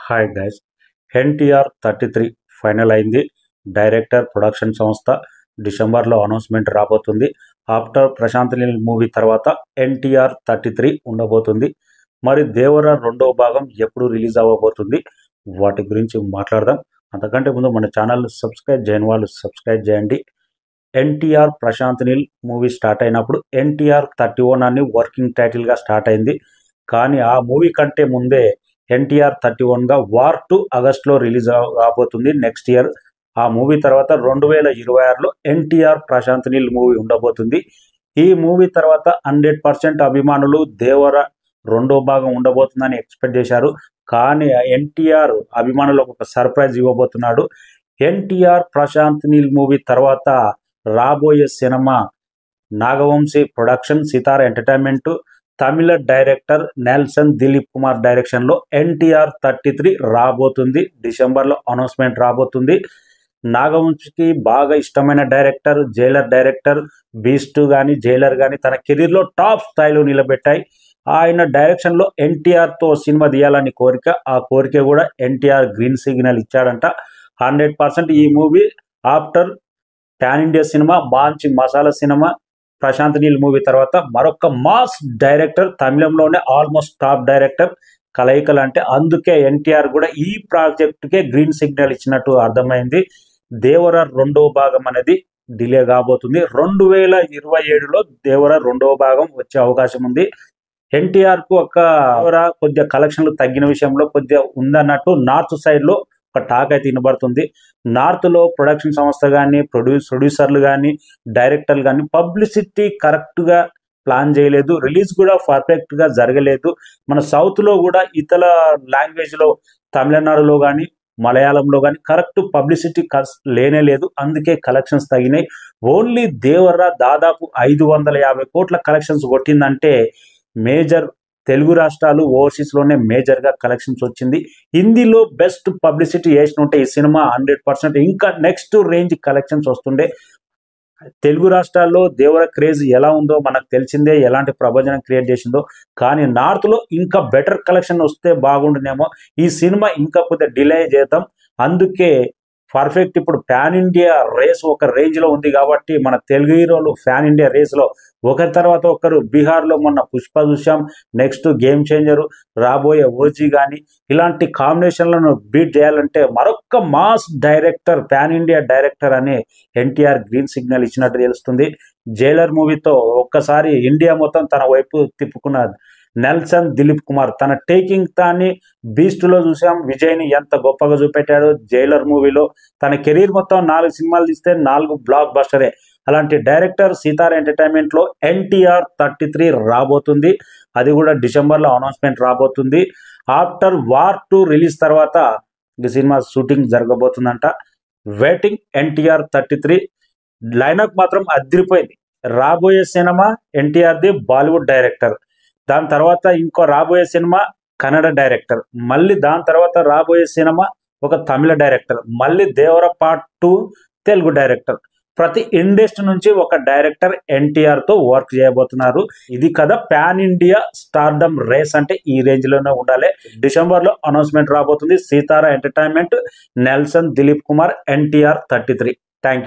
Hi guys. NTR 33 final అయింది. Director production సంస్థ డిసెంబర్లో అనౌన్స్మెంట్ రాబోతుంది. ఆఫ్టర్ ప్రశాంత్ నీల్ మూవీ తర్వాత ఎన్టీఆర్ 33 ఉండబోతుంది. మరి దేవర రెండవ భాగం ఎప్పుడు రిలీజ్ అవ్వబోతుంది, వాటి గురించి మాట్లాడదాం. అంతకంటే ముందు మన ఛానల్ సబ్స్క్రైబ్ చేయని వాళ్ళు సబ్స్క్రైబ్ చేయండి. ఎన్టీఆర్ ప్రశాంత్ నీల్ మూవీ స్టార్ట్ అయినప్పుడు ఎన్టీఆర్ 31 అని వర్కింగ్ టైటిల్గా స్టార్ట్ అయింది. కానీ ఆ మూవీ కంటే ముందే ఎన్టీఆర్ 31గా వార్ 2 ఆగస్టులో రిలీజ్ కాబోతుంది నెక్స్ట్ ఇయర్. ఆ మూవీ తర్వాత 2026లో ఎన్టీఆర్ ప్రశాంత్ నీల్ మూవీ ఉండబోతుంది. ఈ మూవీ తర్వాత 100% అభిమానులు దేవర రెండో భాగం ఉండబోతుందని ఎక్స్పెక్ట్ చేశారు. కానీ ఎన్టీఆర్ అభిమానులకు ఒక సర్ప్రైజ్ ఇవ్వబోతున్నాడు. ఎన్టీఆర్ ప్రశాంత్ నీల్ మూవీ తర్వాత రాబోయే సినిమా నాగవంశీ ప్రొడక్షన్, సితార ఎంటర్టైన్మెంట్, తమిళ డైరెక్టర్ నెల్సన్ దిలీప్ కుమార్ డైరెక్షన్లో ఎన్టీఆర్ 33 రాబోతుంది. డిసెంబర్లో అనౌన్స్మెంట్ రాబోతుంది. నాగవంశీకి బాగా ఇష్టమైన డైరెక్టర్, జైలర్ డైరెక్టర్, బీస్ట్ కానీ జైలర్ కానీ తన కెరీర్లో టాప్ స్థాయిలో నిలబెట్టాయి. ఆయన డైరెక్షన్లో ఎన్టీఆర్తో సినిమా తీయాలని కోరిక, ఆ కోరిక కూడా ఎన్టీఆర్ గ్రీన్ సిగ్నల్ ఇచ్చాడంట. 100% ఈ మూవీ ఆఫ్టర్ పాన్ ఇండియా సినిమా, మంచి మసాలా సినిమా ప్రశాంత్ నీల్ మూవీ తర్వాత మరొక మాస్ డైరెక్టర్, తమిళంలోనే ఆల్మోస్ట్ టాప్ డైరెక్టర్ కలయికలు అంటే అందుకే ఎన్టీఆర్ కూడా ఈ ప్రాజెక్టుకే గ్రీన్ సిగ్నల్ ఇచ్చినట్టు అర్థమైంది. దేవర రెండవ భాగం అనేది డిలే కాబోతుంది. 2027లో దేవర రెండవ భాగం వచ్చే అవకాశం ఉంది. ఎన్టీఆర్కు ఒక దేవర కొద్దిగా కలెక్షన్లు తగ్గిన విషయంలో కొద్దిగా ఉందన్నట్టు నార్త్ సైడ్లో ఒక టాక్ అయితే వినబడుతుంది. నార్త్లో ప్రొడక్షన్ సంస్థ కానీ ప్రొడ్యూసర్లు కానీ డైరెక్టర్లు కానీ పబ్లిసిటీ కరెక్ట్గా ప్లాన్ చేయలేదు. రిలీజ్ కూడా పర్ఫెక్ట్గా జరగలేదు. మన సౌత్లో కూడా ఇతర లాంగ్వేజ్లో తమిళనాడులో కానీ మలయాళంలో కానీ కరెక్ట్ పబ్లిసిటీ లేనే లేదు. అందుకే కలెక్షన్స్ తగినాయి. ఓన్లీ దేవర దాదాపు 550 కోట్ల కలెక్షన్స్ కొట్టిందంటే మేజర్ తెలుగు రాష్ట్రాలు ఓవర్సీస్లోనే మేజర్గా కలెక్షన్స్ వచ్చింది. హిందీలో బెస్ట్ పబ్లిసిటీ చేసిన ఉంటే ఈ సినిమా 100% ఇంకా నెక్స్ట్ రేంజ్ కలెక్షన్స్ వస్తుండే. తెలుగు రాష్ట్రాల్లో దేవర క్రేజ్ ఎలా ఉందో మనకు తెలిసిందే, ఎలాంటి ప్రభంజనం క్రియేట్ చేసిందో. కానీ నార్త్లో ఇంకా బెటర్ కలెక్షన్ వస్తే బాగుండునేమో. ఈ సినిమా ఇంకా కొద్దిగా డిలే చేద్దాం. అందుకే పర్ఫెక్ట్ ఇప్పుడు పాన్ ఇండియా రేస్ ఒక రేంజ్లో ఉంది కాబట్టి మన తెలుగు హీరోలు పాన్ ఇండియా రేస్లో ఒకరి తర్వాత ఒకరు. బీహార్లో మొన్న పుష్ప చూసాం, నెక్స్ట్ గేమ్ చేంజరు, రాబోయే ఓజీ కానీ ఇలాంటి కాంబినేషన్లను బీట్ చేయాలంటే మరొక mass director, pan India director అని ఎన్టీఆర్ గ్రీన్ సిగ్నల్ ఇచ్చినట్టు తెలుస్తుంది. జైలర్ మూవీతో ఒక్కసారి ఇండియా మొత్తం తన వైపు తిప్పుకున్న నెల్సన్ దిలీప్ కుమార్ తన టేకింగ్ తాన్ని బీస్ట్లో చూసాం. విజయ్ని ఎంత గొప్పగా చూపెట్టాడు. జైలర్ మూవీలో తన కెరీర్ మొత్తం 4 సినిమాలు తీస్తే 4 బ్లాక్ బస్టరే. అలాంటి డైరెక్టర్ సితార ఎంటర్టైన్మెంట్లో ఎన్టీఆర్ 33 రాబోతుంది. అది కూడా డిసెంబర్లో అనౌన్స్మెంట్ రాబోతుంది. ఆఫ్టర్ వార్ 2 రిలీజ్ తర్వాత ఈ సినిమా షూటింగ్ జరగబోతుందంట. Waiting NTR 33. లైనప్ మాత్రం అదిరిపోయింది. రాబోయే సినిమా ఎన్టీఆర్ది బాలీవుడ్ డైరెక్టర్, దాని తర్వాత ఇంకో రాబోయే సినిమా కన్నడ డైరెక్టర్, మళ్ళీ దాని తర్వాత రాబోయే సినిమా ఒక తమిళ డైరెక్టర్, మళ్ళీ దేవర పార్ట్ 2 తెలుగు డైరెక్టర్. ప్రతి ఇండస్ట్రీ నుంచి ఒక డైరెక్టర్ ఎన్టీఆర్తో వర్క్ చేయబోతున్నారు. ఇది కదా పాన్ ఇండియా స్టార్డమ్ రేస్ అంటే ఈ రేంజ్లోనే ఉండాలి. డిసెంబర్లో అనౌన్స్మెంట్ రాబోతుంది. Sithara entertainment, Nelson Dilip Kumar, NTR 33. Thank you.